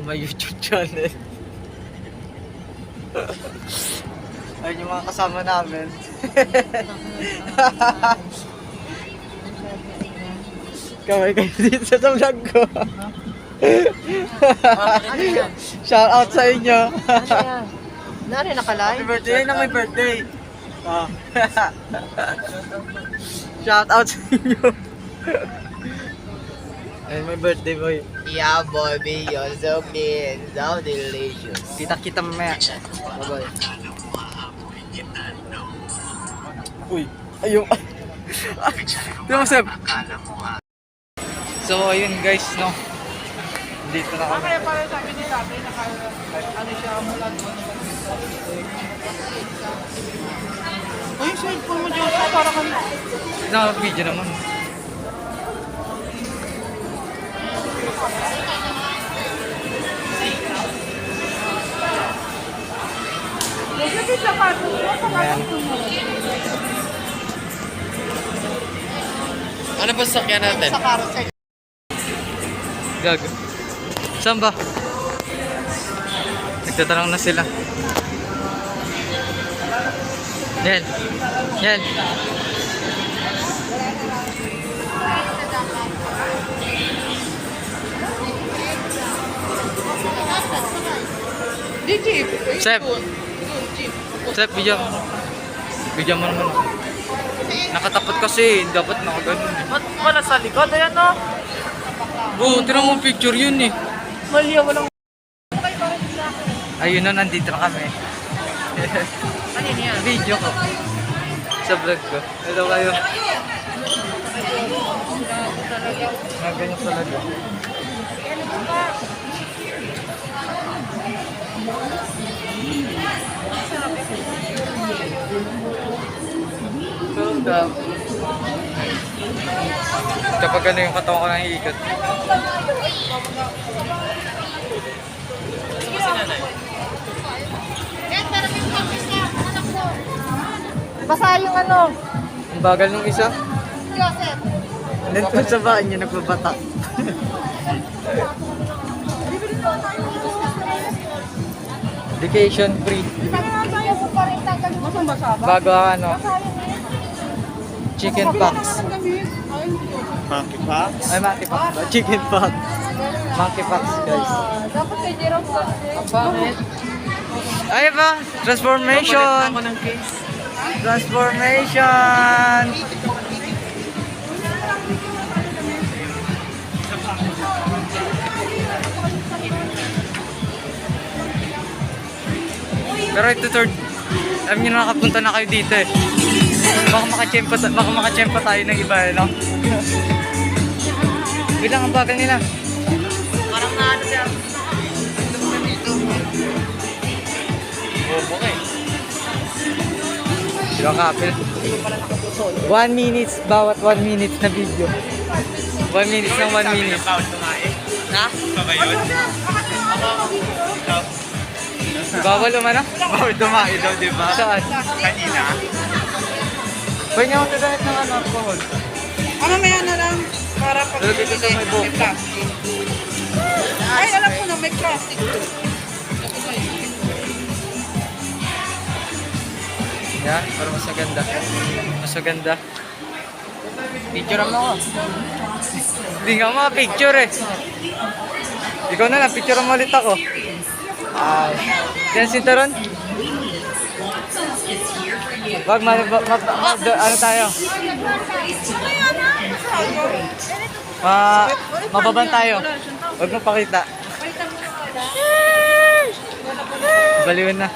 may YouTube channel. Ayun yung mga kasama namin. Kamay kayo dito sa vlog ko. Shout out sa inyo. Nari nakalay? Happy birthday. Yan na may birthday. Shout out sa inyo. Ayun, may birthday boy. Yeah, Bobby, you're so clean, so delicious. Kita-kita mamaya. Bye-bye. Uy, ayun. Tignan mo, Seb. So, ayun guys, no. Dito na kami. Kaya pala sabi ni tatay, ano siya, mula doon. Ay, cellphone mo dyan, para kami. Naka-video naman. Nagsabi sa pato mo, Ayan. Ano ba sakyan natin? sa carousel. Gag. Saan ba? Nagtatanong na sila. Yan. Yan. Di jeep. Seb. Seb, video. Video mo naman. Nakatapat kasi. Dapat nakaganon. Ba't wala sa likod? Ayan o. Oo, tira mo picture yun eh. Mali yan, walang... Ayun na, nandito na kami. Ano yan? Video ko. Sa vlog ko. Hello kayo. Ganyan talaga. So, kapag ano yung katawan ko nang iikot. Basa yung ano. Ang bagal nung isa. Joseph. Nandun sa bahay niya nagbabata. Vacation free. Masang basa ba? Bago ang ano, chicken pox. Monkey Pox? Ay, monkey pox ba? Chicken pox. Monkey pox, guys. Dapat kay Jerome ko. Bakit? Ay ba? Transformation! Ako ng case. Transformation! Pero ito third, alam nyo nakapunta na kayo dito eh. Baka makachempa tayo ng iba eh, no? Bilang ang bagal nila. Parang na ano siya. Oh, okay. Sila kapil. 1 minute bawat 1 minute na video. 1 minute ng 1 minute. Ha? Bawal umano? Bawal tumae daw, di ba? Saan? Kanina. Pwede niya ako tagamit ng ano, alcohol. Ano may ano lang? Para pag... Lalagay ko sa may buhok. plastic. Ay, alam ko na may plastic. Yan, para mas maganda. Mas maganda. Picture mo ako. Hindi nga mga-picture eh. Ikaw na lang, picture mo ulit ako. Ay. Yan, sintaron? Wag, ano tayo? Mababan tayo. Wag mo pakita. Baliwan na.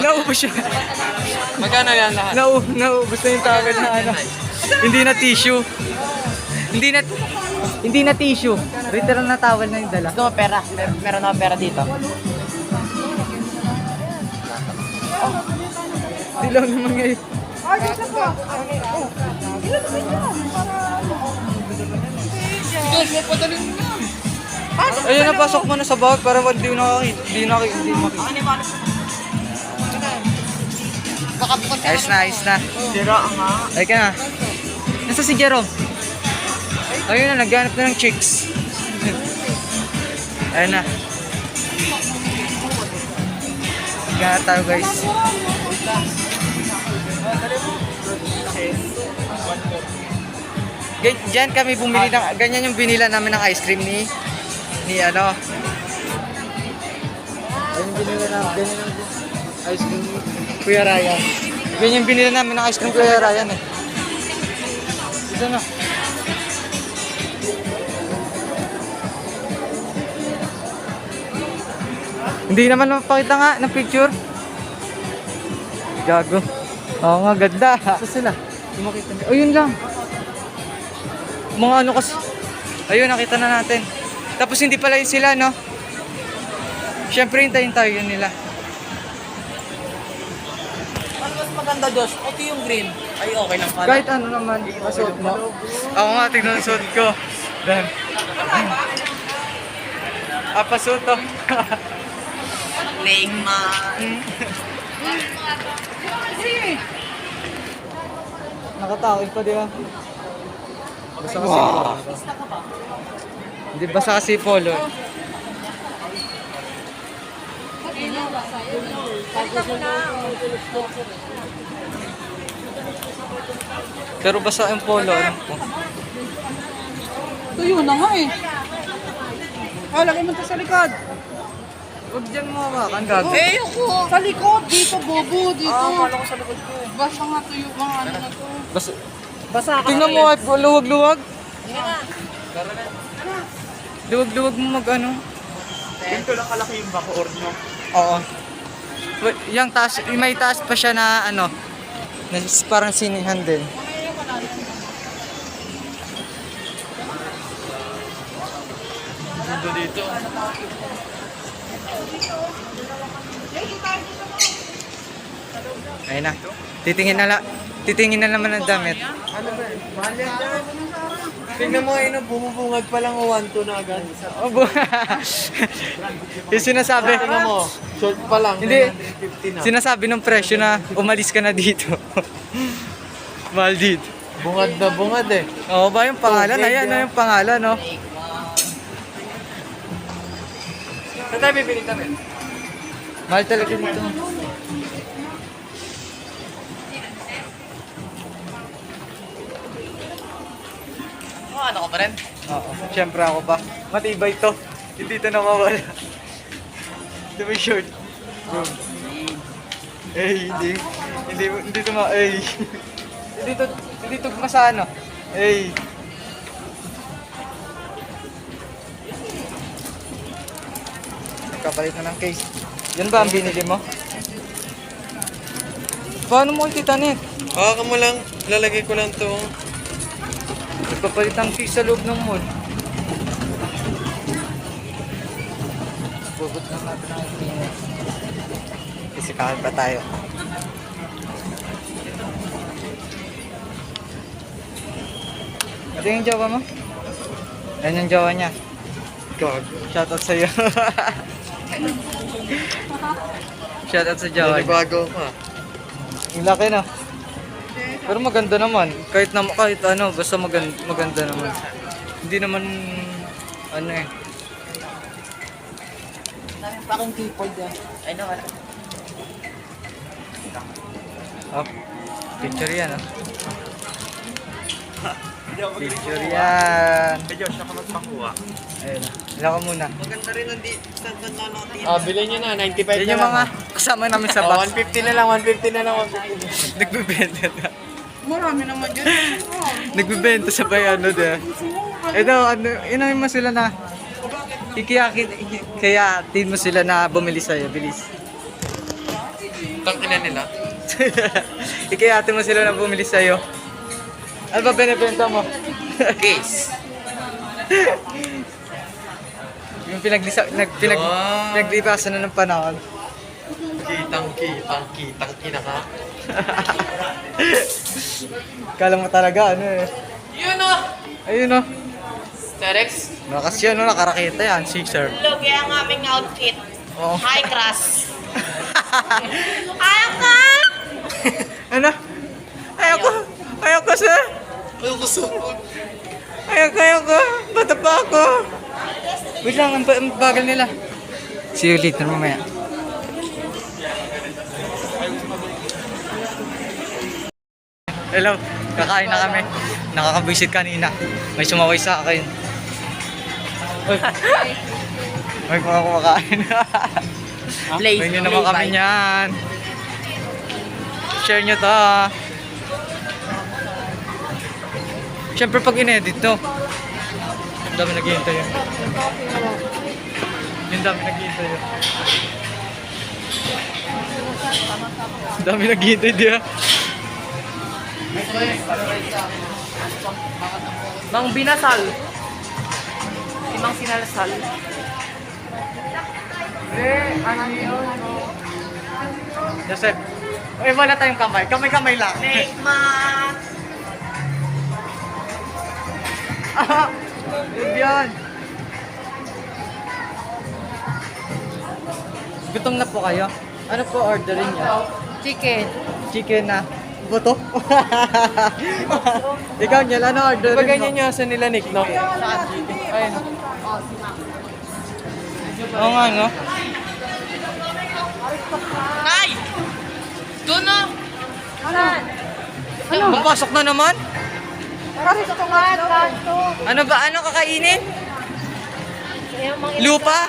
Naubos siya. Magkano yan lahat? Naubos na yung tawag na ano. Hindi na tissue. Hindi na tissue. Literal na towel na yung dala. Gusto mo pera? Meron ako pera dito. Dilaw naman ngayon. Ay, dito po. Ayun, napasok mo na sa bag para hindi makikita. Ayos na. Zero ang nga. Ay ka na. Nasa si Jerome? Ayun na, naghanap na ng chicks. Ayan na. Higa na tayo guys. Diyan kami bumili ng, ganyan yung binila namin ng ice cream ni ano. Ganyan yung binila namin, ganyan yung ice cream ni Kuya Ryan. Ganyan yung binila namin ng ice cream Kuya Ryan eh. Ito na. Hindi naman mapakita nga ng picture. Gago. Oo nga, ganda. Saan sila? Makita niyo. Oh, yun lang. Mga ano kasi. Ayun, nakita na natin. Tapos hindi pala yun sila, no? Siyempre, hintayin tayo yun nila. Ano mas maganda, Josh? Ito yung green. Ay, okay lang pala. Kahit ano naman, pasuot mo. Ako nga, tignan ang suot ko. Dan. Pasuot to. Playing man. Nakatakot pa, di ba? Basta kasi polo. Hindi, basta kasi polo. Pero basta yung polo. Ano po? Ito yun na nga eh. Ah, lagay mo ito sa likod. Huwag dyan mo hawakan, gago. Eh, ako. Sa likod, dito, bobo, dito. Kala ko sa likod ko. Basta nga ito yung mga ano na to. Basta, Basa ka. tingnan mo, luwag-luwag. Luwag-luwag mo mag ano. Ganito lang kalaki yung bakoor nyo. Oo. Yung taas, may taas pa siya na ano, na parang sinihan din. Mundo dito. Ayun na. Titingin na naman ng damit. Ano ba? Mahal yan dyan. Tingnan mo ayun, bumubungad pa lang 1-2 na agad. Oh, yung sinasabi. Tingnan mo, short pa lang. Hindi. 950 na. Sinasabi ng presyo na umalis ka na dito. Mahal dito. Bungad na bungad eh. Oo ba yung pangalan? Ayan na yung pangalan, no? Saan tayo bibili kami? Mahal talaga dito. Oh, ano ka pa rin? Oo. Siyempre ako pa. Matibay to. Hindi ito nawawala. Ito may short. Boom. Hindi ito hindi ito masano. Kapalit na ng case. Yan ba ang binili mo? Paano mo ititanit? Hawakan mo lang, lalagay ko lang to. Nagpapalit ng case sa loob ng mall. Pugot lang natin ang minutes. Kasi kahit pa tayo. Ito yung jowa mo? Yan yung jowa niya. God. Shoutout sa'yo. Shoutout sa jowa niya. Bago ka. Ang laki na. Pero maganda naman. Kahit ano, basta maganda naman. Hindi naman ano eh. Daming pa akong keyboard yan. Ay, no, wala. Oh, picture yan ah. Picture yan. Medyo siya ka magpakuha. Ayun. Wala ka muna. Maganda rin ang Ah, bilhin nyo na, 95 Yan yung mga kasama namin sa Oh, box. 150 na lang, 150 na lang, 150. Nagbebenta na. Marami naman dyan. Nagbebenta sa bayano din. Ito, ano, inamin mo sila na kayatin mo sila na bumili sa'yo. Bilis. Tangkinan nila. Ikayatin mo sila na bumili sa'yo. Ano ba binibenta mo? Case. Yung pinaglipasan na ng panahon. Kitang ka. Kala mo talaga, ano eh. Yun o! Ayun oh. Terex? Nakas yan, no? Nakarakita yan, Caesar. Look, yan ang aming outfit. Oo. High class. Ayaw ka! Ano? Ayoko sir. Ayoko sa Ayoko. Bata pa ako. Wait lang, ang bagal nila. See you later mamaya. Hello, kakain na kami. Nakakabisit kanina. May sumaway sa akin. Uy. May mga kumakain. May nyo naman kami niyan. Share nyo to. Siyempre pag in-edit to. Ang dami naghihintay yun. Yung dami naghihintay yun. Ang dami naghihintay diya. Mang binasal. Si Mang Sinalsal. Joseph, wala tayong kamay. Kamay-kamay lang. Neymar! Yun yan. Gutom na po kayo? Ano po orderin niyo? Chicken. Chicken na. Buto? Ikaw Niel, ano orderin Diba mo? ganyan yung asa nila, Nick, no? Ayun. Oo nga, no? Nay! Doon na! Papasok na naman? Kasi sa tungan, kanto. Ano ba? Ano kakainin? Lupa?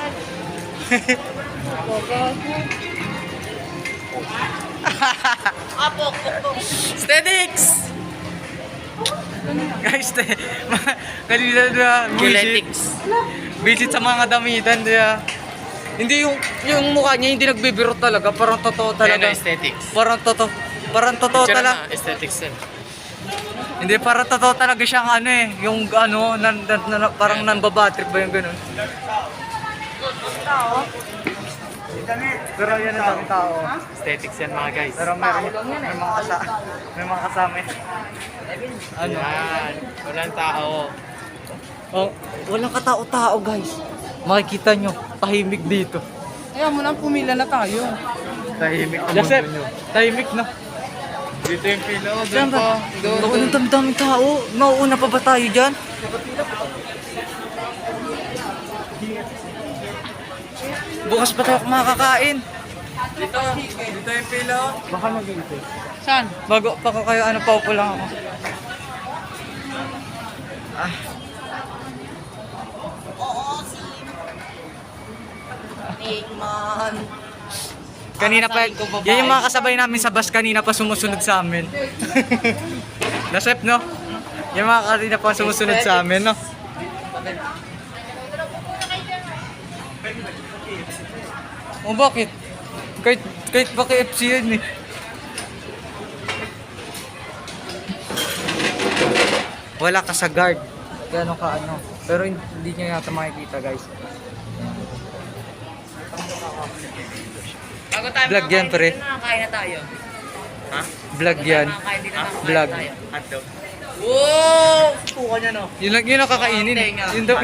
Apo, Aesthetics! Guys, kanina na visit sa mga damitan diya. Hindi yung mukha niya hindi nagbibiro talaga, parang totoo talaga. aesthetics. Parang totoo talaga. Aesthetics yan. Hindi, parang totoo talaga siyang ano eh, yung ano, parang nanbabatrip ba yung ganun? Pero yan ang daming tao. Aesthetics yan, mga guys. Pero may mga kasama. Ano? Yan. Walang tao. Oh, walang katao-tao guys. Makikita nyo, tahimik dito. Ayaw mo nang pumila na tayo. Tahimik ang Joseph, mundo nyo. tahimik na. Dito yung pila ko. Diyan ba? Ako ng damdaming tao. Mauuna pa ba tayo dyan? Bukas pa tayo makakain. Dito yung pila ko. Baka mag-iintay. Saan? Bago pa ko kayo, ano, paupo lang ako. Ah. Neymar! Kanina pa, yan yung mga kasabay namin sa bus kanina pa sumusunod sa amin. Nasep, no? Yung mga kanina pa sumusunod sa amin, no? O bakit? Kahit ba KFC yun eh. Wala ka sa guard. Gano'n ka ano. Pero hindi nyo yata makikita guys. Bago tayo Vlog yan, pre. Nakakain na tayo. Ha? Vlog yan. Nakakain din na nakakain Vlog. tayo. Hotdog. Wow! Puka niya no. Yun ang kakainin eh. Yun daw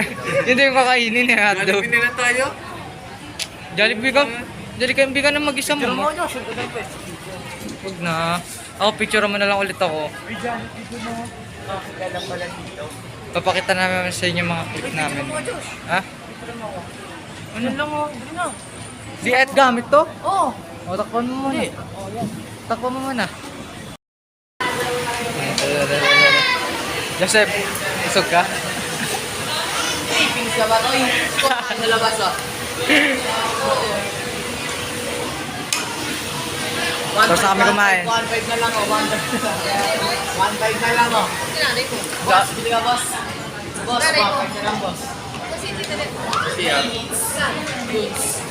yung kakainin eh, hotdog. Jollibee nila tayo. Jollibee ka na mag-isa mo. Huwag na. Ako, picture mo na lang ulit ako. Papakita namin sa inyo mga clip namin. Ha? Ano lang oh? Di at gamit to? Oo. O, takpan mo muna. Takpan mo muna. Joseph, isog ka? Pinis ka ba to? Ang nalabas ah. Tapos na kami kumain. 1.5 na lang oh. 1.5 na lang oh. Sinanay ko. Boss, bili ka boss. Boss, 1.5 na lang boss. Siya. Goods.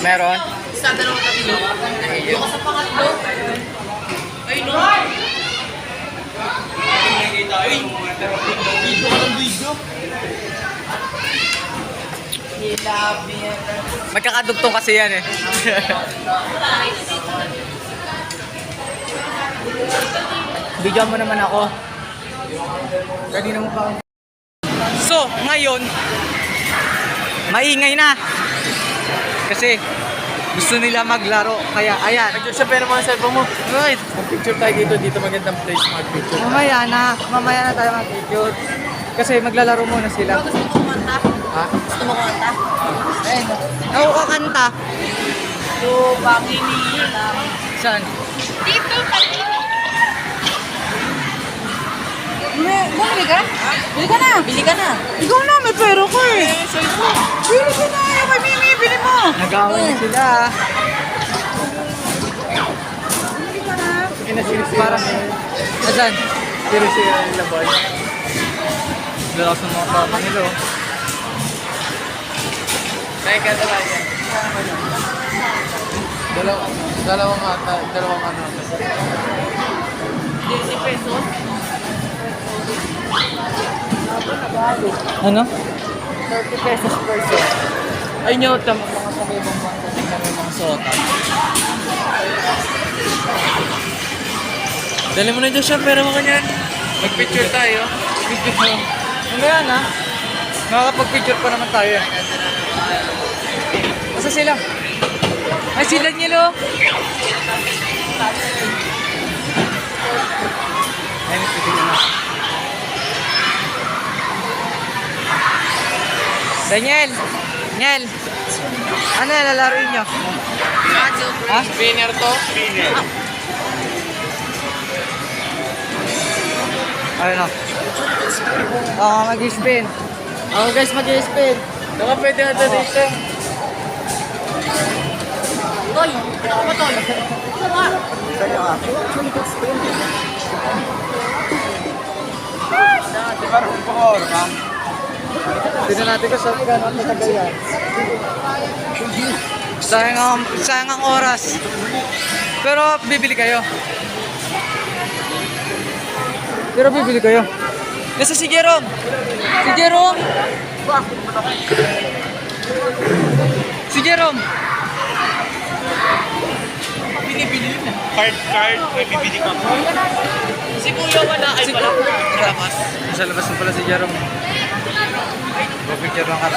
Meron? Sa dalawang tatlo. Ayun. Sa pangatlo. Ayun no. Magkakadugtong kasi yan eh. Bigyan mo naman ako. Kanina mo pa ako. So, ngayon, maingay na. Kasi, Gusto nila maglaro. Kaya, ayan. Medyo siya pero mga cellphone mo. Right. Picture tayo dito magandang place mag-picture. Mamaya na tayo mag-picture. Kasi maglalaro muna sila. Gusto mo kumanta? Ha? Gusto mo kumanta? Ayun. Ako kakanta. So, pangini lang. Saan? Dito, kanina. Bumili ka? Bili ka na. Bili ka na. Ikaw na, may pera ko eh. Bili ka na. Yung kay Mimi, bili mo. Nag-away na sila. Bili ka na. Parang, asan? Sira-sira nila boy. Lalakas ng mga papa nila. Oh. Teka, talaga. Dalawang ano. 10 pesos. Ano? 30 pesos per set. Ay nyo, mga pag-ibang bangko. Tingnan mo yung mga sota. Dali mo na dyan siya, pero mo kanyan. Mag-picture tayo. Picture mo. Ano yan ha? Makakapag-picture pa naman tayo. Asa sila? Ay, sila nilo. Ayun, pwede na. Daniel! Daniel! Ano yan, lalaroin nyo? Ha? Spinner to? Spinner. Ayun o. Oo, mag-spin. Ako guys, mag-spin. Baka pwede na ito dito. Toy. Ako, Toy. Ito ba? Tignan natin kung saan gano'n matagal yan. Sayang ang oras. Pero bibili kayo. Nasa si Jerome. Si Jerome. Si Jerome. Binibili na. Card, may bibili ka mo. Si Kuya wala, ay wala po. Sa labas. Sa labas na pala si Jerome. Picture lang kami.